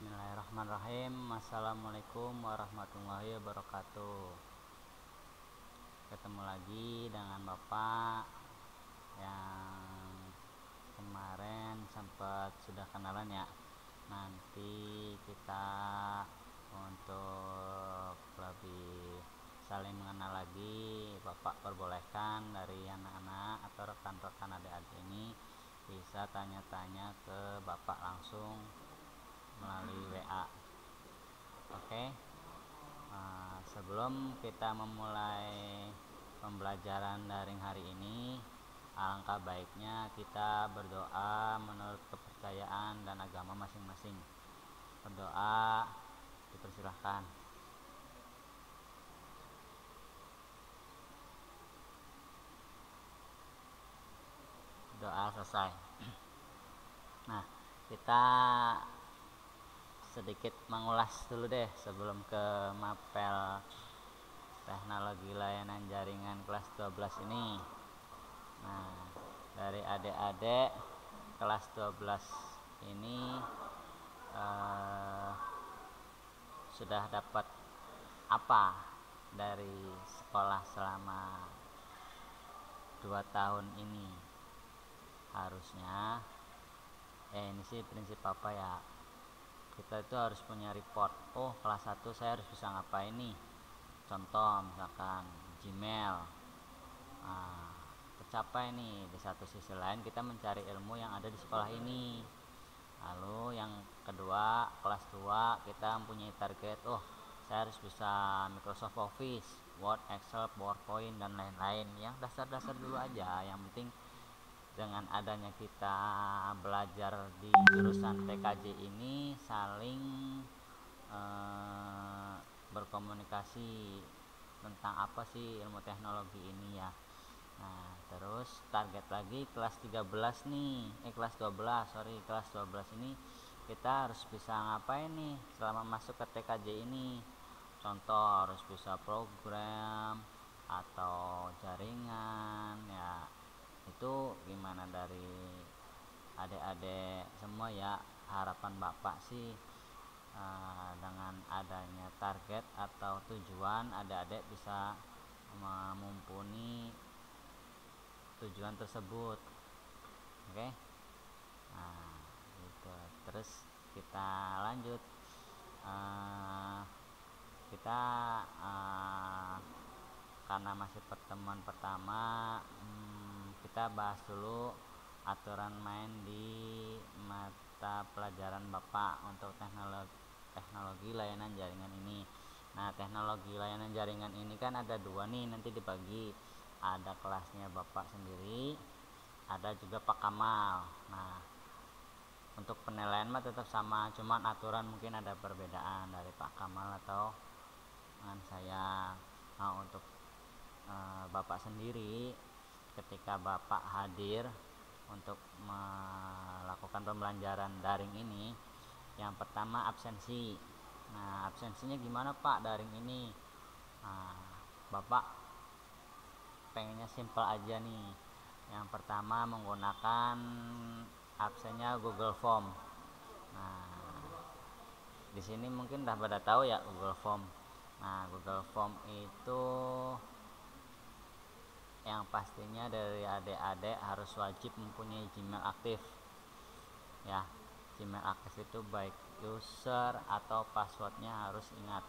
Bismillahirrahmanirrahim. Assalamualaikum warahmatullahi wabarakatuh. Ketemu lagi dengan Bapak yang kemarin sempat sudah kenalan ya. Nanti kita untuk lebih saling mengenal lagi, Bapak perbolehkan dari anak-anak atau rekan-rekan adik-adik ini bisa tanya-tanya ke Bapak langsung melalui WA. Oke. Sebelum kita memulai pembelajaran daring hari ini, alangkah baiknya kita berdoa menurut kepercayaan dan agama masing-masing. Berdoa dipersilahkan. Doa selesai. Nah, kita sedikit mengulas dulu deh sebelum ke mapel teknologi layanan jaringan kelas 12 ini. Nah, dari adik-adik kelas 12 ini sudah dapat apa dari sekolah selama 2 tahun ini? Harusnya ini sih prinsip apa ya, kita itu harus punya report. Oh, kelas 1 saya harus bisa ngapain nih, contoh misalkan Gmail. Tercapai nih. Di satu sisi lain kita mencari ilmu yang ada di sekolah ini. Lalu yang kedua, kelas 2 kita mempunyai target, oh saya harus bisa Microsoft Office, Word, Excel, PowerPoint dan lain-lain. Yang dasar-dasar dulu aja. Yang penting dengan adanya kita belajar di jurusan TKJ ini saling berkomunikasi tentang apa sih ilmu teknologi ini ya. Nah, terus target lagi kelas 13 nih, kelas 12 ini kita harus bisa ngapain nih selama masuk ke TKJ ini. Contoh harus bisa program atau jaringan ya. Itu gimana dari adik-adik semua ya? Harapan Bapak sih dengan adanya target atau tujuan adik-adik bisa mumpuni tujuan tersebut. Oke. Nah, gitu. Terus kita lanjut. Kita karena masih pertemuan pertama, kita bahas dulu aturan main di mata pelajaran Bapak untuk teknologi layanan jaringan ini. Nah, teknologi layanan jaringan ini kan ada 2 nih, nanti dibagi. Ada kelasnya Bapak sendiri, ada juga Pak Kamal. Nah, untuk penilaian mah tetap sama, cuman aturan mungkin ada perbedaan dari Pak Kamal atau dengan saya. Nah, untuk Bapak sendiri, ketika Bapak hadir untuk melakukan pembelajaran daring ini, yang pertama absensi. Nah, absensinya gimana Pak daring ini? Nah, Bapak pengennya simple aja nih. Yang pertama menggunakan absennya Google Form. Nah, di sini mungkin udah pada tahu ya Google Form. Nah, Google Form itu yang pastinya dari adik-adik harus wajib mempunyai Gmail aktif ya. Gmail aktif itu baik user atau passwordnya harus ingat.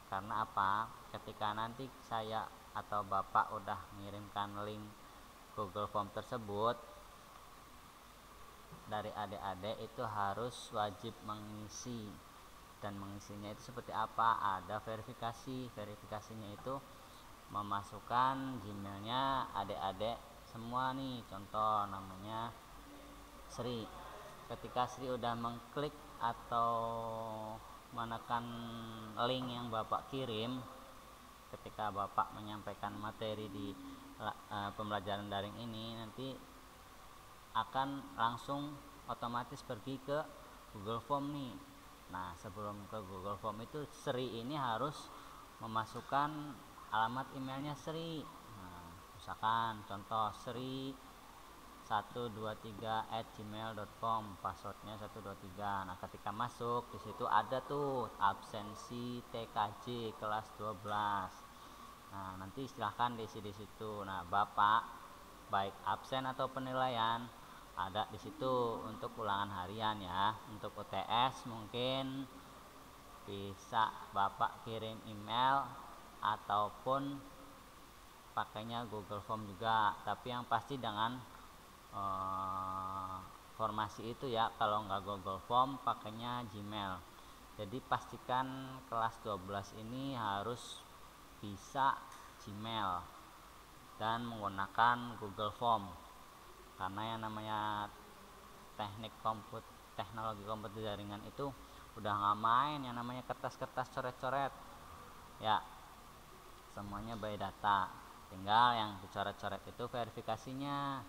Karena apa? Ketika nanti saya atau Bapak udah mengirimkan link Google Form tersebut, dari adik-adik itu harus wajib mengisi. Dan mengisinya itu seperti apa? Ada verifikasi. Verifikasinya itu memasukkan Gmailnya adik-adik semua nih. Contoh namanya Sri. Ketika Sri udah mengklik atau menekan link yang Bapak kirim, ketika Bapak menyampaikan materi di pembelajaran daring ini, nanti akan langsung otomatis pergi ke Google Form nih. Nah, sebelum ke Google Form itu Sri ini harus memasukkan alamat emailnya Sri. Nah, misalkan contoh Sri 123@gmail.com, passwordnya 123. Nah, ketika masuk di situ ada tuh absensi TKJ kelas 12. Nah, nanti silahkan diisi di situ. Nah, Bapak baik absen atau penilaian ada di situ untuk ulangan harian ya. Untuk UTS mungkin bisa Bapak kirim email ataupun pakainya Google Form juga, tapi yang pasti dengan formasi itu ya. Kalau nggak Google Form pakainya Gmail. Jadi pastikan kelas 12 ini harus bisa Gmail dan menggunakan Google Form, karena yang namanya teknologi komputer jaringan itu udah nggak main yang namanya kertas-kertas coret-coret ya, semuanya by data. Tinggal yang dicoret-coret itu verifikasinya,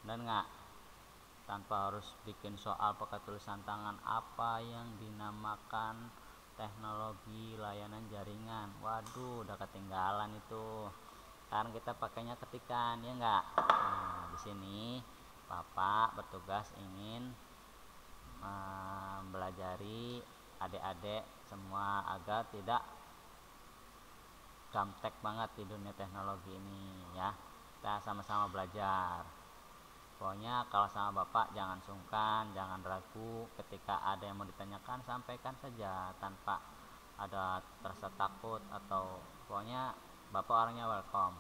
dan nggak, tanpa harus bikin soal pakai tulisan tangan apa yang dinamakan teknologi layanan jaringan. Waduh, udah ketinggalan itu. Sekarang kita pakainya ketikan ya enggak. Nah, di sini Bapak bertugas ingin belajari adik-adik semua agar tidak gamtek banget di dunia teknologi ini ya. Kita sama-sama belajar. Pokoknya kalau sama Bapak jangan sungkan, jangan ragu. Ketika ada yang mau ditanyakan, sampaikan saja tanpa ada rasa takut, atau pokoknya Bapak orangnya welcome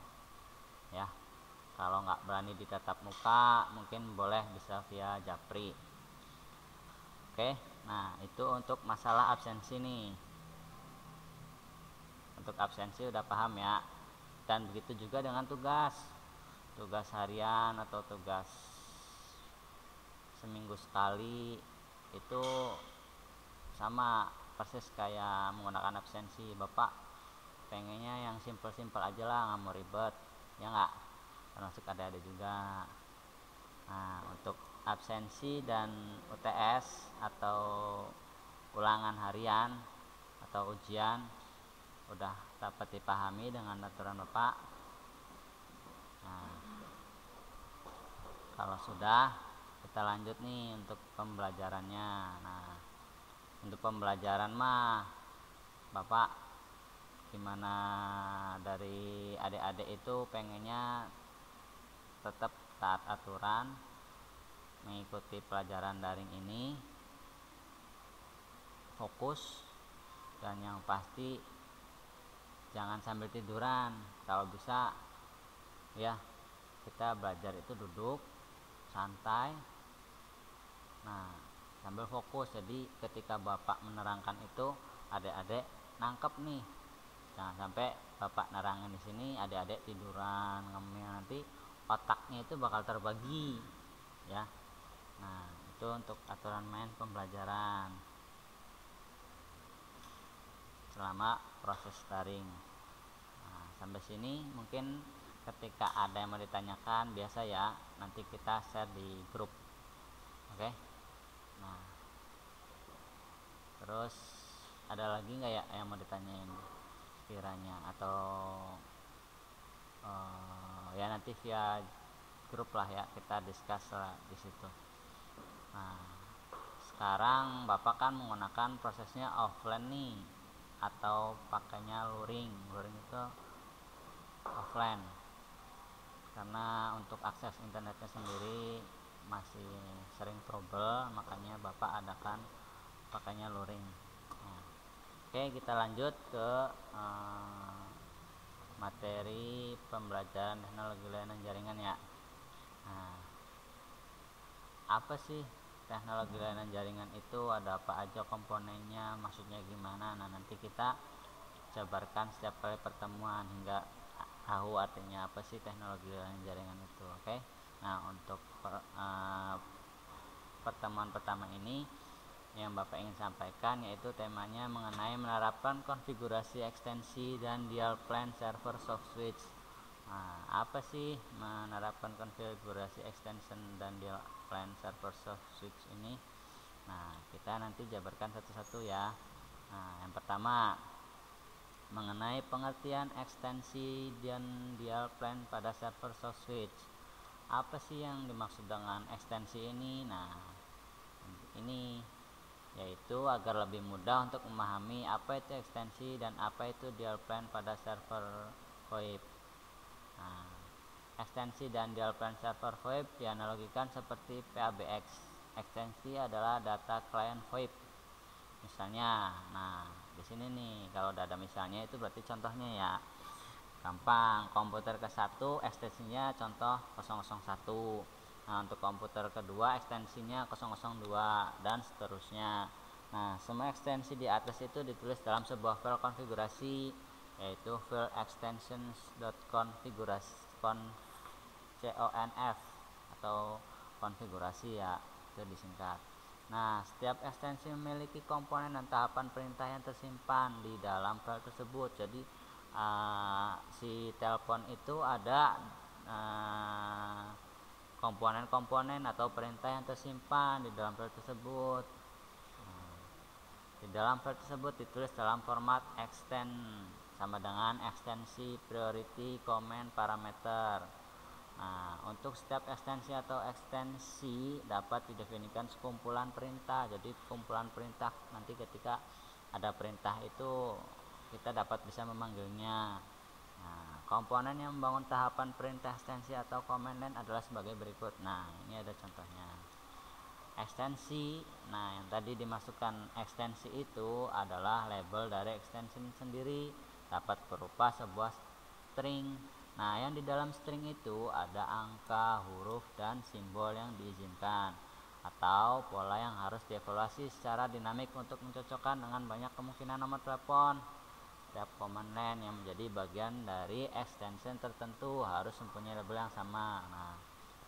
ya. Kalau nggak berani ditatap muka, mungkin boleh bisa via Japri. Oke, nah itu untuk masalah absensi nih. Untuk absensi udah paham ya. Dan begitu juga dengan tugas harian atau tugas seminggu sekali, itu sama persis kayak menggunakan absensi. Bapak pengennya yang simple-simple aja lah, nggak mau ribet ya nggak, termasuk ada juga. Nah, untuk absensi dan UTS atau ulangan harian atau ujian udah dapat dipahami dengan aturan Bapak. Nah, kalau sudah, kita lanjut nih untuk pembelajarannya. Nah, untuk pembelajaran mah Bapak gimana, dari adik-adik itu pengennya tetap taat aturan, mengikuti pelajaran daring ini, fokus, dan yang pasti jangan sambil tiduran. Kalau bisa ya, kita belajar itu duduk santai, nah sambil fokus. Jadi ketika Bapak menerangkan itu, adik-adik nangkep nih. Jangan sampai Bapak nerangin di sini adik-adik tiduran ngemil, nanti otaknya itu bakal terbagi ya. Nah, itu untuk aturan main pembelajaran selama proses daring. Nah, sampai sini mungkin ketika ada yang mau ditanyakan biasa ya, nanti kita share di grup. Oke. Nah, terus ada lagi nggak ya yang mau ditanyain kiranya, atau ya nanti via grup lah ya, kita discuss lah di situ. Nah, sekarang Bapak kan menggunakan prosesnya offline nih, atau pakainya luring itu offline, karena untuk akses internetnya sendiri masih sering trouble, makanya Bapak adakan pakainya luring. Nah, oke, kita lanjut ke materi pembelajaran teknologi layanan jaringan ya. Nah, apa sih teknologi layanan jaringan itu, ada apa aja komponennya, maksudnya gimana? Nah, nanti kita jabarkan setiap kali pertemuan hingga tahu artinya apa sih teknologi layanan jaringan itu. Oke. Nah, untuk pertemuan pertama ini yang Bapak ingin sampaikan yaitu temanya mengenai menerapkan konfigurasi ekstensi dan dial plan server soft switch. Nah, apa sih menerapkan konfigurasi extension dan dial plan server soft switch ini? Nah, kita nanti jabarkan satu-satu ya. Nah, yang pertama mengenai pengertian ekstensi dan dial plan pada server soft switch. apa sih yang dimaksud dengan ekstensi ini? Nah, ini yaitu agar lebih mudah untuk memahami apa itu ekstensi dan apa itu dual plan pada server VoIP. Nah, ekstensi dan dual plan server VoIP dianalogikan seperti PABX. Ekstensi adalah data client VoIP. Misalnya, nah di sini nih kalau udah ada misalnya itu berarti contohnya ya. Gampang, komputer ke-1 ekstensinya contoh 001. Nah, untuk komputer kedua ekstensinya 002 dan seterusnya. Nah, semua ekstensi di atas itu ditulis dalam sebuah file konfigurasi, yaitu file extensions.conf atau konfigurasi ya, itu disingkat. Nah, setiap ekstensi memiliki komponen dan tahapan perintah yang tersimpan di dalam file tersebut. Jadi si telepon itu ada komponen-komponen atau perintah yang tersimpan di dalam file tersebut. Di dalam file tersebut ditulis dalam format extend sama dengan ekstensi priority command parameter. Nah, untuk setiap ekstensi atau ekstensi dapat didefinisikan sekumpulan perintah. Jadi kumpulan perintah nanti ketika ada perintah itu kita dapat bisa memanggilnya. Nah, komponen yang membangun tahapan perintah ekstensi atau command line adalah sebagai berikut. Nah, ini ada contohnya. Ekstensi, nah yang tadi dimasukkan ekstensi itu adalah label dari ekstensi sendiri, dapat berupa sebuah string. Nah, yang di dalam string itu ada angka, huruf, dan simbol yang diizinkan atau pola yang harus dievaluasi secara dinamik untuk mencocokkan dengan banyak kemungkinan nomor telepon. Setiap command line yang menjadi bagian dari extension tertentu harus mempunyai label yang sama. Nah,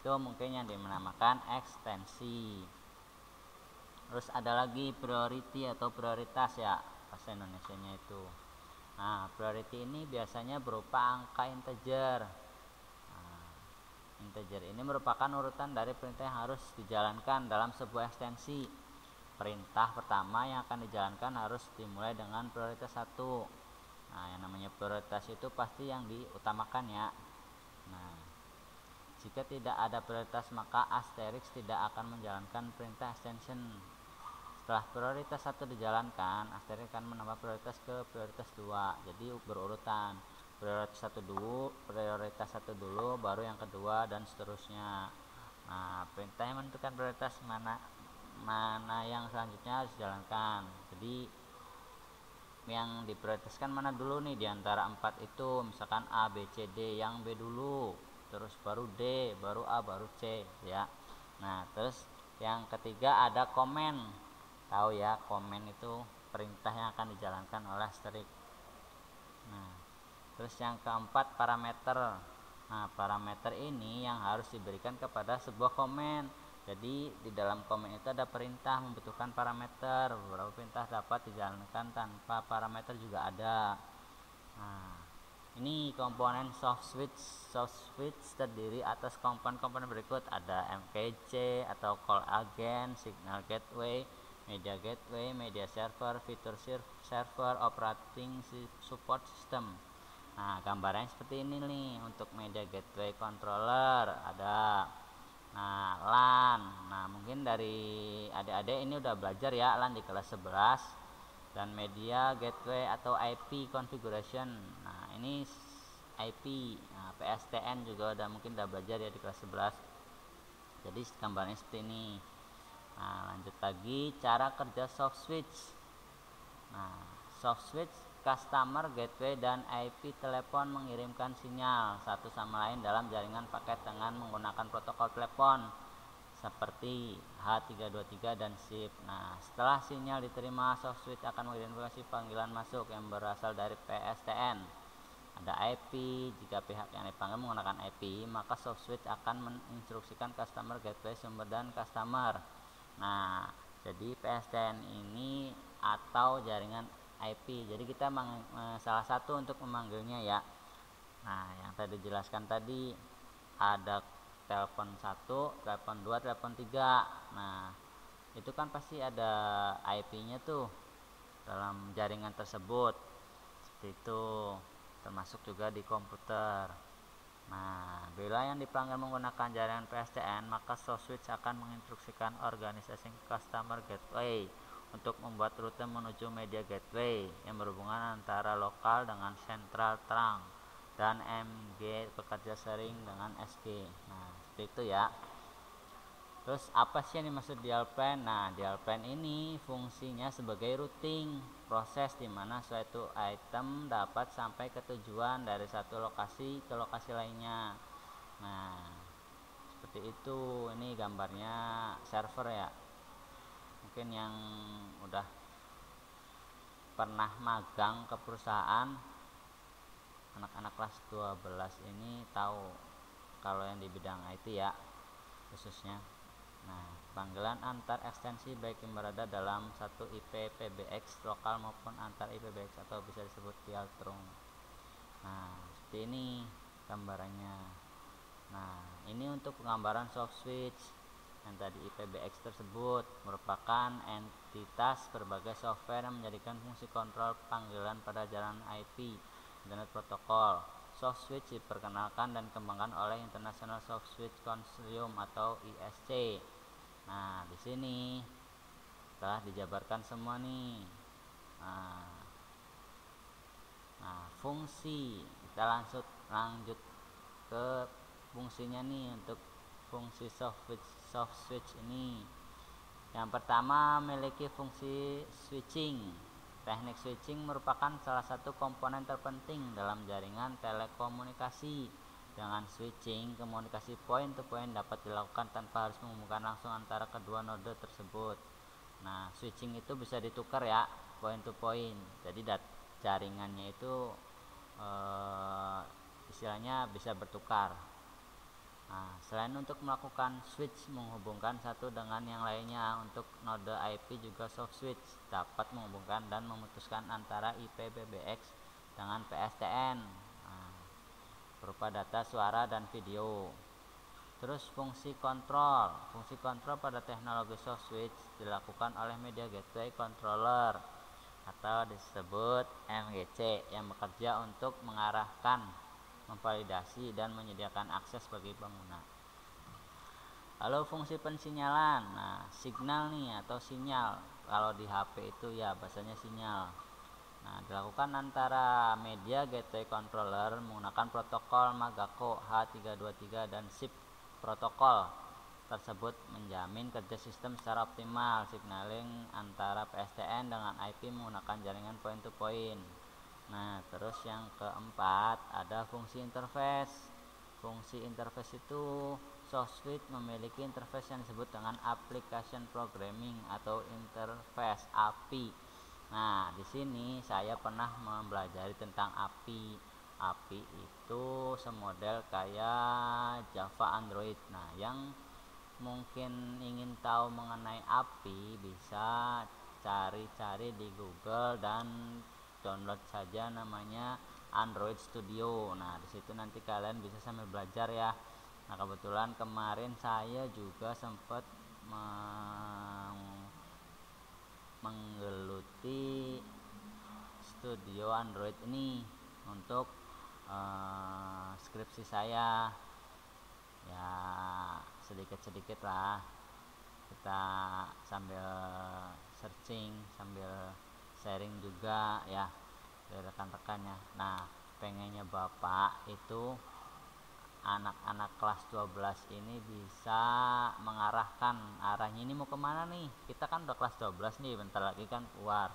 itu mungkin yang dinamakan ekstensi. Terus ada lagi priority atau prioritas ya, bahasa Indonesianya itu. Nah, priority ini biasanya berupa angka integer. Nah, integer ini merupakan urutan dari perintah yang harus dijalankan dalam sebuah ekstensi. Perintah pertama yang akan dijalankan harus dimulai dengan prioritas 1. Nah, yang namanya prioritas itu pasti yang diutamakan ya. Nah, jika tidak ada prioritas maka asterisk tidak akan menjalankan perintah extension. Setelah prioritas 1 dijalankan, asterisk akan menambah prioritas ke prioritas 2. Jadi berurutan. Prioritas 1 dulu, baru yang kedua dan seterusnya. Nah, perintah yang menentukan prioritas mana yang selanjutnya harus dijalankan. Jadi yang diprioritaskan mana dulu nih diantara 4 itu, misalkan A, B, C, D, yang B dulu, terus baru D, baru A, baru C ya. Nah, terus yang ketiga ada komen. Tahu ya, komen itu perintah yang akan dijalankan oleh asterisk. Nah, terus yang keempat parameter. Nah, parameter ini yang harus diberikan kepada sebuah komen. Jadi di dalam komen itu ada perintah membutuhkan parameter. Beberapa perintah dapat dijalankan tanpa parameter juga ada. Nah, ini komponen soft switch. Soft switch terdiri atas komponen-komponen berikut, ada MKC atau call agent, signal gateway, media server, fitur server, operating support system. Nah, gambarnya seperti ini nih. Untuk media gateway controller ada LAN. Nah, mungkin dari adik-adik ini udah belajar ya LAN di kelas 11. Dan media gateway atau IP configuration. Nah, ini IP. Nah, PSTN juga mungkin udah belajar ya di kelas 11. Jadi gambarnya seperti ini. Nah, lanjut lagi cara kerja soft switch. Nah, soft switch customer gateway dan IP telepon mengirimkan sinyal satu sama lain dalam jaringan paket dengan menggunakan protokol telepon seperti H323 dan SIP. Nah, setelah sinyal diterima, soft switch akan mengidentifikasi panggilan masuk yang berasal dari PSTN. Ada IP, jika pihak yang dipanggil menggunakan IP, maka soft switch akan menginstruksikan customer gateway sumber dan customer. Nah, jadi PSTN ini atau jaringan IP. Jadi kita salah satu untuk memanggilnya ya. Nah, yang tadi dijelaskan tadi ada telepon 1, telepon 2, telepon 3. Nah, itu kan pasti ada IP-nya tuh dalam jaringan tersebut. Seperti itu. Termasuk juga di komputer. Nah, bila yang dipanggil menggunakan jaringan PSTN, maka soft switch akan menginstruksikan organisasi customer gateway untuk membuat rute menuju media gateway yang berhubungan antara lokal dengan sentral trunk dan MG bekerja sering dengan SG. Nah, seperti itu ya. Terus apa sih yang dimaksud dial plan? Nah, dial plan ini fungsinya sebagai routing proses di mana suatu item dapat sampai ke tujuan dari satu lokasi ke lokasi lainnya. Nah, seperti itu. Ini gambarnya server ya. Mungkin yang udah pernah magang ke perusahaan, anak-anak kelas 12 ini tahu kalau yang di bidang IT ya khususnya. Nah, panggilan antar ekstensi baik yang berada dalam satu IP PBX lokal maupun antar IP PBX atau bisa disebut dial trunk. Nah, seperti ini gambarannya. Nah, ini untuk penggambaran soft switch. Yang tadi IPBX tersebut merupakan entitas berbagai software yang menjadikan fungsi kontrol panggilan pada jaringan IP Internet Protocol. Soft switch diperkenalkan dan dikembangkan oleh International Soft Switch Consortium atau ISC. Nah, di sini telah dijabarkan semua nih. Nah, fungsi kita lanjut ke fungsinya nih. Untuk fungsi soft switch ini, yang pertama memiliki fungsi switching. Teknik switching merupakan salah satu komponen terpenting dalam jaringan telekomunikasi. Dengan switching, komunikasi point to point dapat dilakukan tanpa harus menghubungkan langsung antara kedua node tersebut. Nah, switching itu bisa ditukar ya, point to point. Jadi jaringannya itu istilahnya bisa bertukar. Nah, selain untuk melakukan switch menghubungkan satu dengan yang lainnya, untuk node IP juga soft switch dapat menghubungkan dan memutuskan antara IP PBX dengan PSTN berupa data suara dan video. Terus fungsi kontrol pada teknologi soft switch dilakukan oleh media gateway controller atau disebut MGC yang bekerja untuk mengarahkan, memvalidasi dan menyediakan akses bagi pengguna. Lalu fungsi pensinyalan. Nah, signal nih atau sinyal, kalau di HP itu ya bahasanya sinyal. Nah, dilakukan antara media gateway controller menggunakan protokol Magako H323 dan SIP protokol tersebut menjamin kerja sistem secara optimal. Signaling antara PSTN dengan IP menggunakan jaringan point to point. Nah, terus yang keempat ada fungsi interface. Fungsi interface itu soft switch memiliki interface yang disebut dengan application programming atau interface API. Nah, di sini saya pernah mempelajari tentang API. API itu semodel kayak Java Android. Nah, yang mungkin ingin tahu mengenai API bisa cari-cari di Google dan download saja namanya Android Studio. Nah, di situ nanti kalian bisa sambil belajar ya. Nah, kebetulan kemarin saya juga sempat menggeluti studio Android ini untuk skripsi saya ya, sedikit-sedikit lah kita sambil searching, sambil sharing juga ya dari rekan-rekannya. Nah, pengennya bapak itu anak-anak kelas 12 ini bisa mengarahkan arahnya ini mau kemana nih. Kita kan udah kelas 12 nih, bentar lagi kan keluar.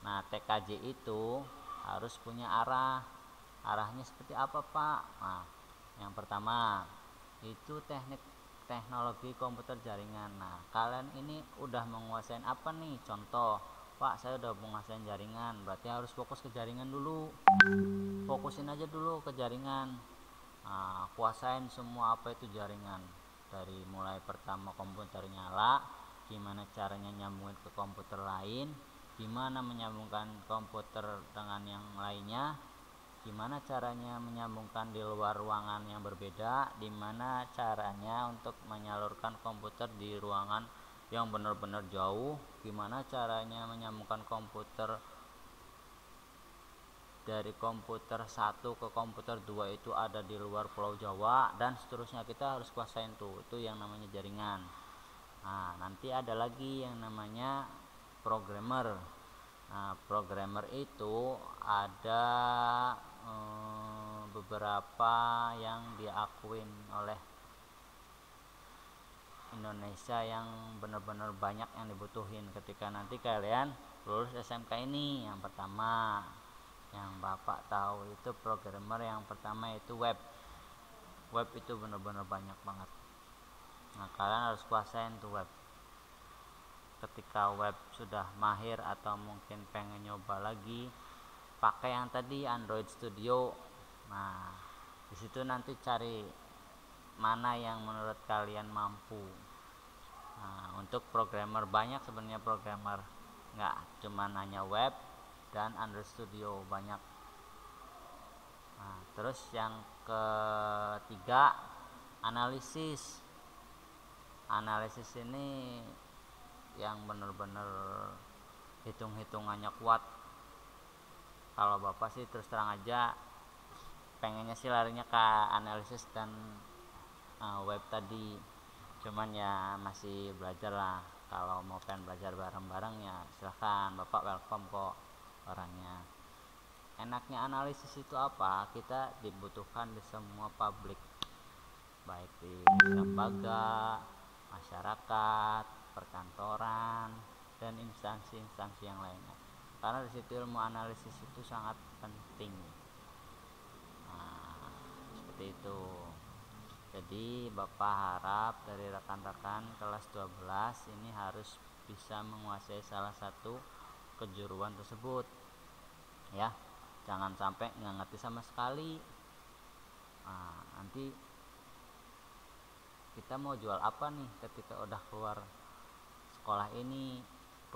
Nah, TKJ itu harus punya arahnya seperti apa pak? Nah, yang pertama itu teknologi komputer jaringan. Nah, kalian ini udah menguasai apa nih? Contoh, pak saya udah menguasai jaringan, berarti harus fokus ke jaringan dulu. Fokusin aja dulu ke jaringan. Nah, kuasain semua apa itu jaringan, dari mulai pertama komputer nyala, gimana caranya nyambungin ke komputer lain, gimana menyambungkan komputer dengan yang lainnya, gimana caranya menyambungkan di luar ruangan yang berbeda, gimana caranya untuk menyalurkan komputer di ruangan yang benar-benar jauh, gimana caranya menyambungkan komputer dari komputer 1 ke komputer 2 itu ada di luar Pulau Jawa, dan seterusnya. Kita harus kuasain tuh, itu yang namanya jaringan. Nah, nanti ada lagi yang namanya programmer. Nah, programmer itu ada beberapa yang diakuin oleh Indonesia yang benar-benar banyak yang dibutuhin ketika nanti kalian lulus SMK ini. Yang pertama yang Bapak tahu itu programmer, yang pertama itu web itu benar-benar banyak banget. Nah, kalian harus kuasain tuh web. Ketika web sudah mahir atau mungkin pengen nyoba lagi, pakai yang tadi Android Studio. Nah, disitu nanti cari mana yang menurut kalian mampu. Nah, untuk programmer banyak sebenarnya programmer, nggak cuma hanya web dan Android Studio, banyak. Nah, terus yang ketiga analisis. Analisis ini yang benar-benar hitung-hitungannya kuat. Kalau Bapak sih terus terang aja pengennya sih larinya ke analisis dan web tadi, cuman ya masih belajar lah. Kalau mau pengen belajar bareng-bareng ya silahkan, Bapak welcome kok orangnya. Enaknya analisis itu apa? Kita dibutuhkan di semua publik, baik di lembaga, masyarakat, perkantoran, dan instansi-instansi yang lainnya. Karena di situ ilmu analisis itu sangat penting. Nah, seperti itu. Jadi Bapak harap dari rekan-rekan kelas 12 ini harus bisa menguasai salah satu kejuruan tersebut, ya. Jangan sampai nggak ngerti sama sekali. Nah, nanti kita mau jual apa nih ketika udah keluar sekolah ini?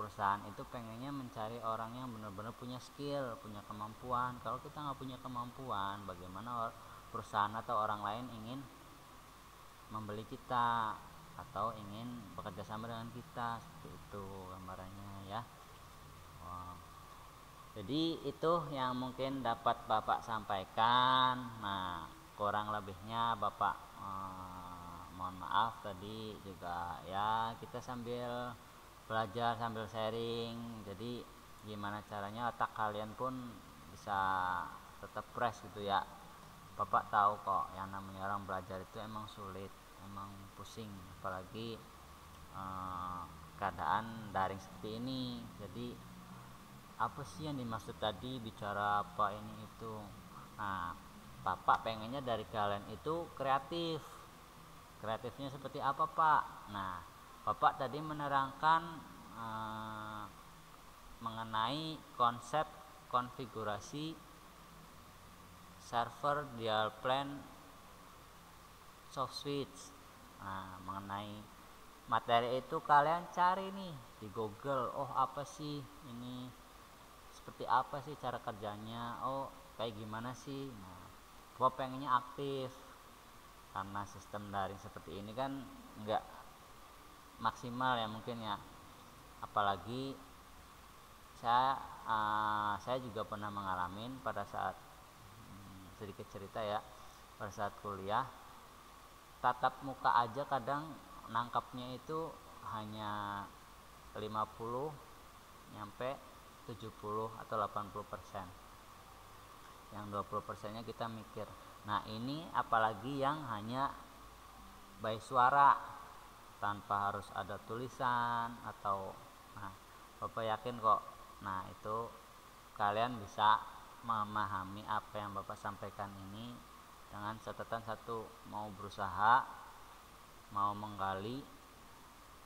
Perusahaan itu pengennya mencari orang yang benar-benar punya skill, punya kemampuan. Kalau kita nggak punya kemampuan, bagaimana perusahaan atau orang lain ingin membeli kita atau ingin bekerja sama dengan kita? Seperti itu gambarannya, ya. Wow. Jadi itu yang mungkin dapat Bapak sampaikan. Nah, kurang lebihnya Bapak mohon maaf tadi juga, ya kita sambil belajar sambil sharing. Jadi gimana caranya otak kalian pun bisa tetap fresh gitu ya. Bapak tahu kok yang namanya orang belajar itu emang sulit, emang pusing, apalagi keadaan daring seperti ini. Jadi apa sih yang dimaksud tadi, bicara apa ini itu. Nah, Bapak pengennya dari kalian itu kreatif. Kreatifnya seperti apa, Pak? Nah, Bapak tadi menerangkan mengenai konsep konfigurasi server dial plan soft switch. Nah, mengenai materi itu kalian cari nih di Google. Oh, apa sih ini? Seperti apa sih cara kerjanya? Oh, kayak gimana sih? Nah, gua pengennya aktif. Karena sistem daring seperti ini kan nggak maksimal ya mungkin ya. Apalagi saya juga pernah mengalami pada saat sedikit cerita ya, pada saat kuliah tatap muka aja kadang nangkapnya itu hanya 50 nyampe 70 atau 80%. Yang 20%-nya kita mikir. Nah, ini apalagi yang hanya by suara tanpa harus ada tulisan atau Bapak yakin kok. Nah, itu kalian bisa memahami apa yang Bapak sampaikan ini dengan catatan satu, mau berusaha, mau menggali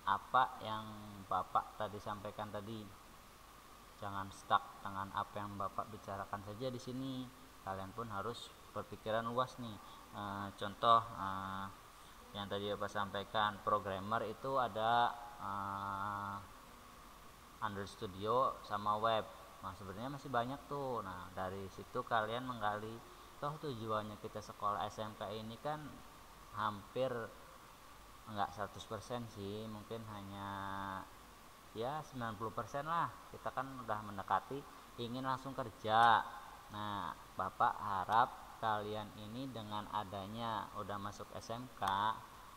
apa yang Bapak tadi sampaikan tadi. Jangan stuck dengan apa yang Bapak bicarakan saja di sini. Kalian pun harus berpikiran luas nih. Contoh yang tadi Bapak sampaikan, programmer itu ada Android Studio sama web. Nah, sebenarnya masih banyak tuh. Nah, dari situ kalian menggali. Toh tujuannya kita sekolah SMK ini kan hampir enggak 100% sih, mungkin hanya ya 90% lah. Kita kan udah mendekati ingin langsung kerja. Nah, Bapak harap kalian ini dengan adanya udah masuk SMK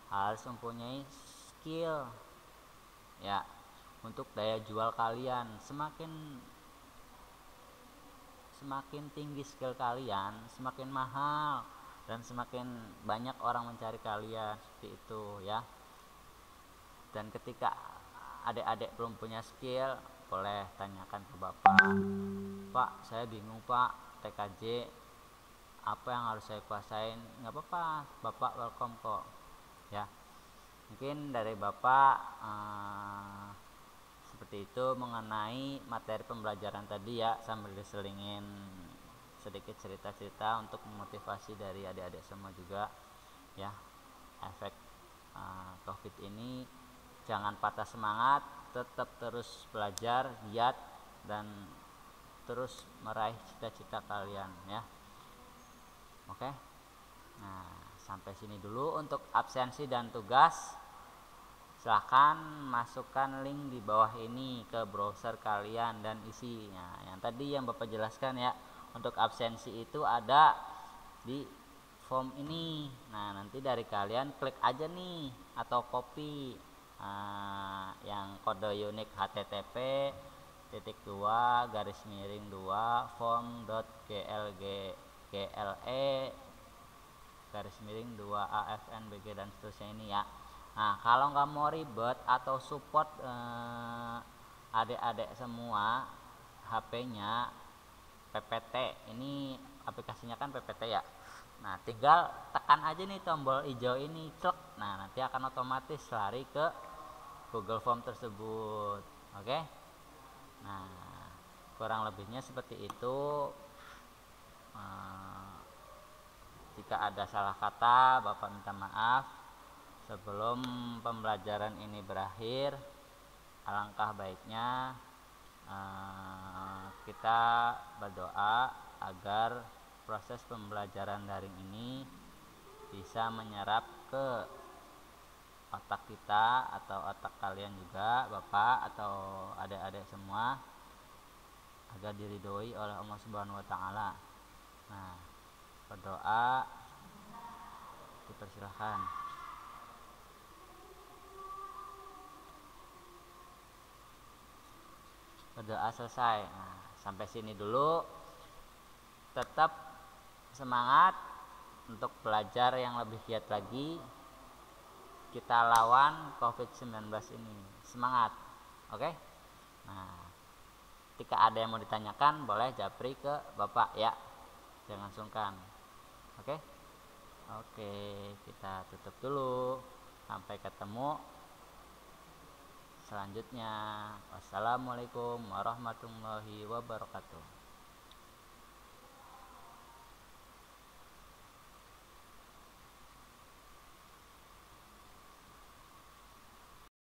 harus mempunyai skill ya untuk daya jual kalian. Semakin tinggi skill kalian, semakin mahal dan semakin banyak orang mencari kalian, seperti itu ya. Dan ketika adik-adik belum punya skill, boleh tanyakan ke Bapak. Pak, saya bingung Pak, TKJ apa yang harus saya kuasain? Nggak apa-apa, Bapak welcome kok ya. Mungkin dari Bapak seperti itu mengenai materi pembelajaran tadi ya, sambil diselingin sedikit cerita-cerita untuk memotivasi dari adik-adik semua juga ya. Efek COVID ini jangan patah semangat, tetap terus belajar, giat dan terus meraih cita-cita kalian ya. Oke. Nah, sampai sini dulu untuk absensi dan tugas. Silahkan masukkan link di bawah ini ke browser kalian dan isinya. Yang tadi yang Bapak jelaskan ya, untuk absensi itu ada di form ini. Nah, nanti dari kalian klik aja nih atau copy yang kode unik http://form.gle/2afnbg dan seterusnya ini ya. Nah, kalau nggak mau ribet atau support adik-adik semua HP-nya PPT, ini aplikasinya kan PPT ya. Nah, tinggal tekan aja nih tombol hijau ini, cek. Nah, nanti akan otomatis lari ke Google Form tersebut. Oke. Nah, kurang lebihnya seperti itu. Jika ada salah kata, Bapak minta maaf. Sebelum pembelajaran ini berakhir, alangkah baiknya kita berdoa agar proses pembelajaran daring ini bisa menyerap ke otak kita atau otak kalian juga, Bapak atau adik-adik semua, agar diridhoi oleh Allah Subhanahu wa taala. Nah, berdoa dipersilahkan. Berdoa selesai. Nah, sampai sini dulu. Tetap semangat untuk belajar yang lebih giat lagi. Kita lawan COVID-19 ini. Semangat. Oke? Nah, ketika ada yang mau ditanyakan, boleh japri ke Bapak ya. Jangan sungkan. Oke? Oke, kita tutup dulu. Sampai ketemu selanjutnya. Wassalamualaikum warahmatullahi wabarakatuh.